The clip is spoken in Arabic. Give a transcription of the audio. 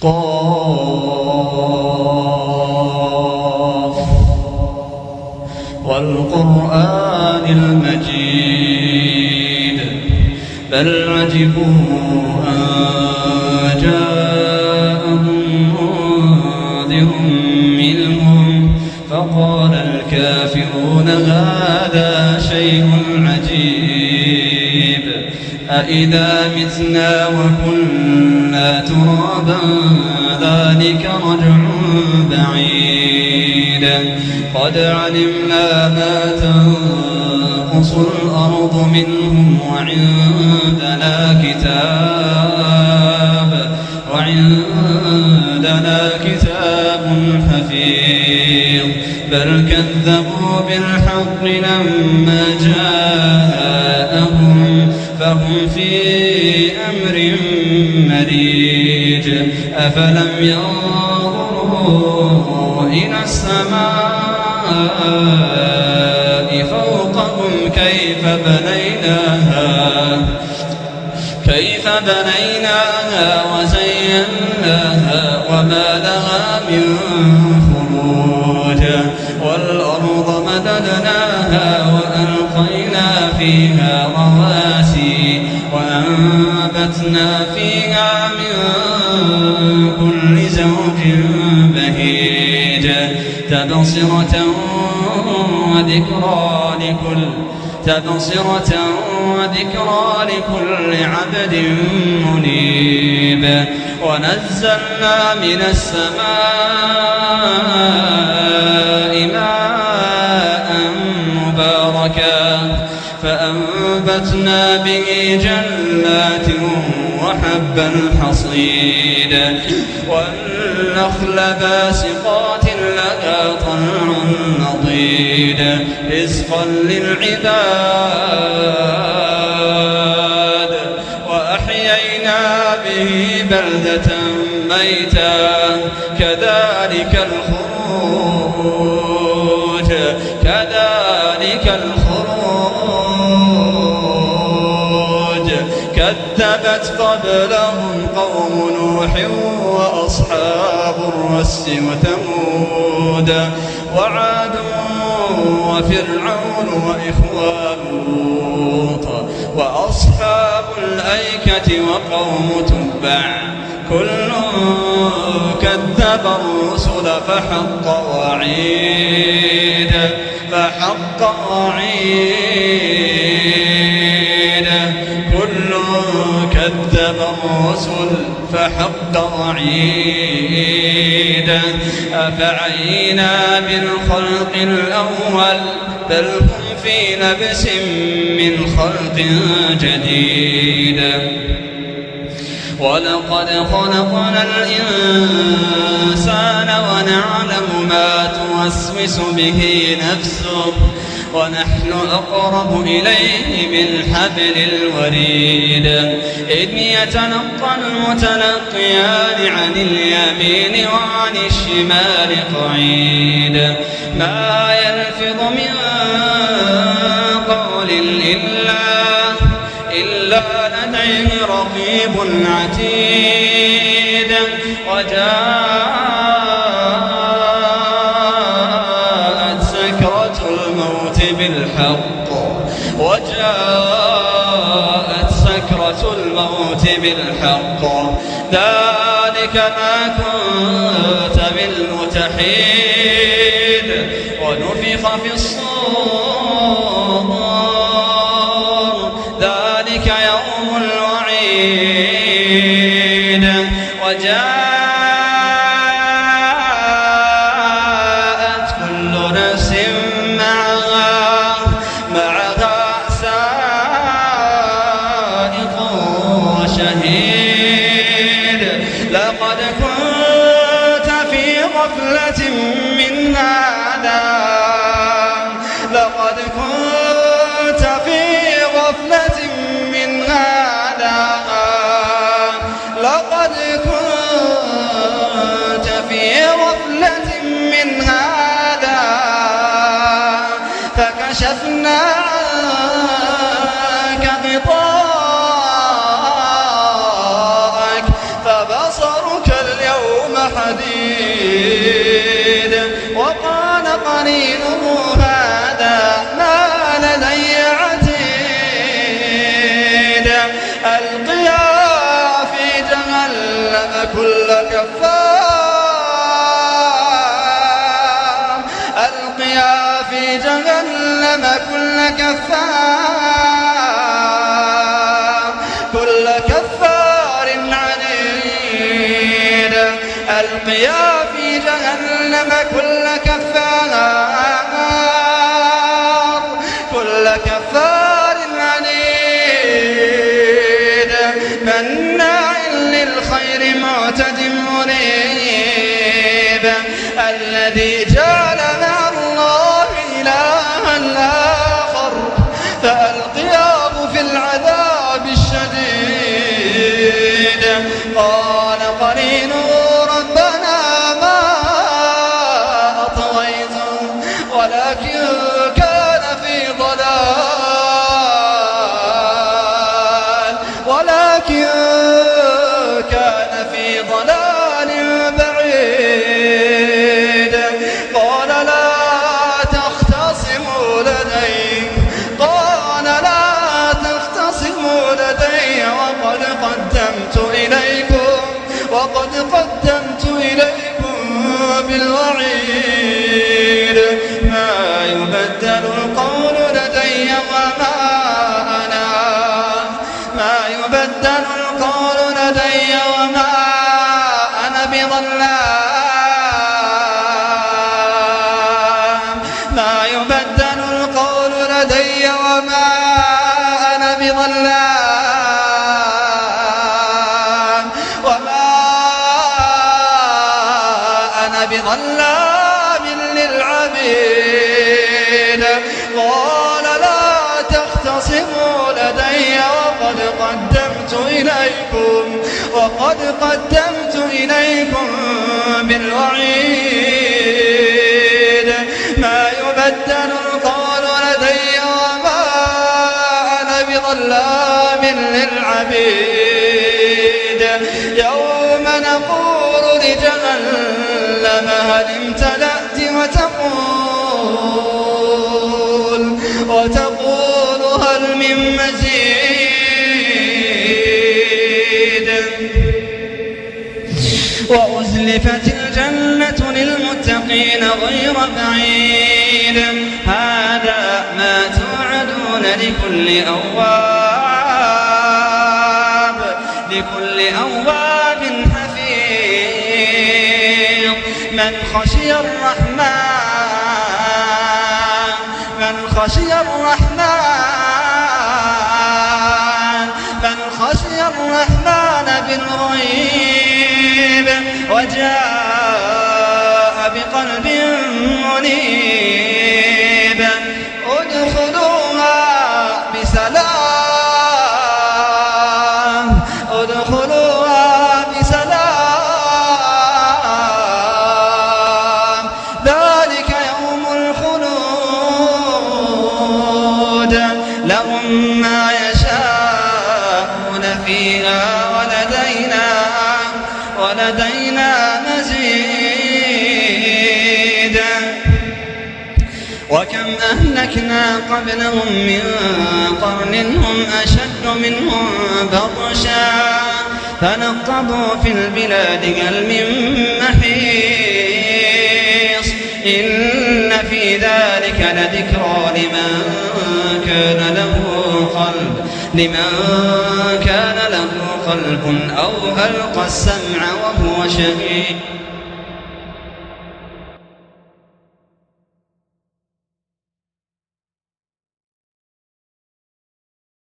قاف والقرآن المجيد بل عجبوا أن جاءهم منذر منهم فقال الكافرون هذا شيء عجيب أإذا متنا وكنا ترابا ذلك رجع بعيد قد علمنا ما تنقص الأرض منهم وعندنا كتاب حفيظ بل كذبوا بالحق لما جاءهم فهم في أمر مريج أفلم ينظروا إلى السماء فوقهم كيف بنيناها وزيناها وما لها من فروج والأرض مددناها وألقينا فيها رواسي وأنبتنا فيها من كل زوج بهيج تبصرة وذكرى لكل عبد منيب ونزلنا من السماء ماء مباركا فأنبتنا به جنات وحب الحصيد والنخل باسقات لها طلع نضيد رزقا للعباد وأحيينا به بلدة ميتا كذلك الخروج كذبت قبلهم قوم نوح وأصحاب الرس وثمود وعاد وفرعون وإخوان لوط وأصحاب الأيكة وقوم تبع كل كذب الرسل فحق وعيد كل كذب الرسل فحق وعيد أفعينا بالخلق الأول بل هم في لبس من خلق جديد ولقد خلقنا الإنسان ونعلم ما توسوس به نفسه ونحن أقرب إليه من حبل الوريد إذ يتلقى المتلقيان عن اليمين وعن الشمال قعيد ما يلفظ من قول إلا لديه رقيب عتيد وجاءت سكرة الموت بالحق ذلك ما كنت منه تحيد ونفخ في الصور ذلك يوم الوعيد وجاءت كل نفس معها سائق وشهيد لقد كنت في غفلة من هذا فكشفنا عنك غطاءك كفار عنيد ألقيا في جهنم كل كفار عنيد مناع للخير معتد مريب الذي جعل مع الله إلها آخر فألقياه في العذاب الشديد قال قرينه ربنا ما أطغيته ولكن كان في ضلال بعيد قال لا تختصموا لدي وقد قدمت إليكم بالوعيد ما يبدل القول لدي وما أنا بظلام للعبيد قال لا تختصموا لدي وقد قدمت إليكم بالوعيد ما يبدل القول لدي وما أنا بظلام للعبيد يوم نقول لجهنم هل امتلأت وتقول هل من مزيد وأزلفت الجنة للمتقين غير بعيد هذا ما توعدون لكل أواب حفيظ من خشي الرحمن بالغيب وجاء بقلب منيب ادخلوها بسلام ذلك يوم الخلود لهم ما يشاءون فيها ولدينا مزيد وكم أهلكنا قبلهم من قرن هم أشد منهم بطشا فنقبوا في البلاد هل من محيص إن في ذلك لذكرى لمن كان له قلب أو ألقى السمع وهو شهيد